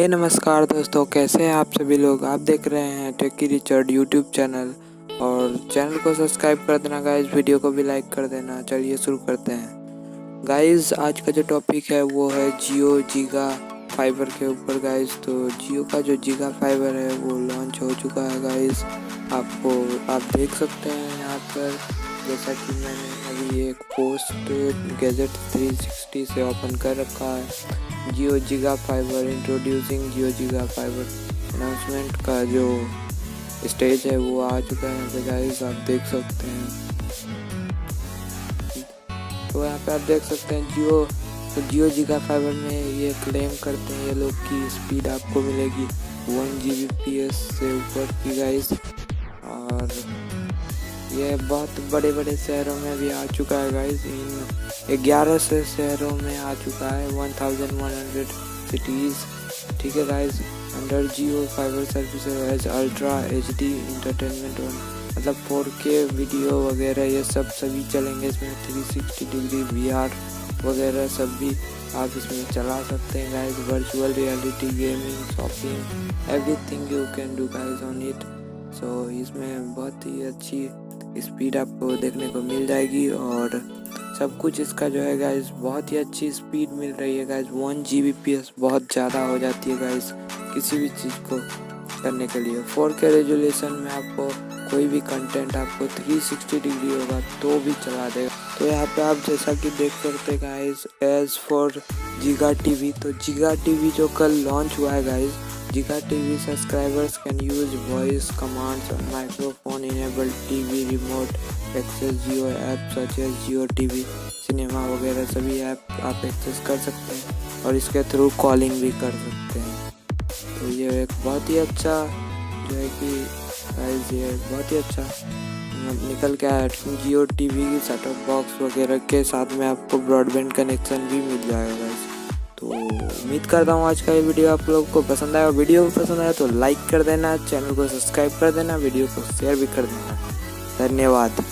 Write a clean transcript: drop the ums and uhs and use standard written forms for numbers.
नमस्कार दोस्तों, कैसे हैं आप सभी लोग। आप देख रहे हैं टेकी रिचर्ड यूट्यूब चैनल और चैनल को सब्सक्राइब कर देना गाइस, वीडियो को भी लाइक कर देना। चलिए शुरू करते हैं गाइस। आज का जो टॉपिक है वो है जियो जीगा फाइबर के ऊपर गाइस। तो जियो का जो जीगा फाइबर है वो लॉन्च हो चुका है गाइस। आप देख सकते हैं यहाँ पर, जैसा कि मैंने अभी एक पोस्ट गैजेट 360 से ओपन कर रखा है। जियो जिगा फाइबर इंट्रोड्यूसिंग जियो जिगा फाइबर अनाउंसमेंट का जो स्टेज है वो आ चुका है यहाँ पे गाइस, आप देख सकते हैं। तो यहाँ पे आप देख सकते हैं जियो जिगा फाइबर में ये क्लेम करते हैं ये लोग की स्पीड आपको मिलेगी 1 Gbps से ऊपर की गाइस। और ये बहुत बड़े बड़े शहरों में भी आ चुका है गाइस। इन 11 से शहरों में आ चुका है, 1100 सिटीज़। ठीक है guys. Under Jio fiber service as ultra HD entertainment, मतलब 4K वीडियो वगैरह ये सभी चलेंगे इसमें। 360 डिग्री VR वगैरह सब भी आप इसमें चला सकते हैं guys. Virtual reality, gaming, shopping, everything you can do guys on it. So इसमें बहुत ही अच्छी स्पीड आपको देखने को मिल जाएगी और सब कुछ इसका जो है गाइस बहुत ही अच्छी स्पीड मिल रही है गाइस। 1 Gbps बहुत ज़्यादा हो जाती है गाइस किसी भी चीज़ को करने के लिए। 4K रेजोल्यूशन में आपको कोई भी कंटेंट आपको 360 डिग्री होगा तो भी चला देगा। तो यहाँ पे आप जैसा कि देख सकते हैं guys, as for giga TV, तो जिगा टीवी जो कल लॉन्च हुआ है guys, giga TV subscribers can use voice commands और microphone enabled TV remote access Jio app such as Jio TV cinema वगैरह सभी ऐप आप एक्सेस कर सकते हैं और इसके थ्रू कॉलिंग भी कर सकते हैं। तो ये एक बहुत ही अच्छा जो है कि गाइस, ये बहुत ही अच्छा निकल के आया। जियो टीवी की सेटअप बॉक्स वगैरह के साथ में आपको ब्रॉडबैंड कनेक्शन भी मिल जाएगा गाइस। तो उम्मीद करता हूँ आज का ये वीडियो आप लोगों को पसंद आया। वीडियो पसंद आया तो लाइक कर देना, चैनल को सब्सक्राइब कर देना, वीडियो को शेयर भी कर देना। धन्यवाद।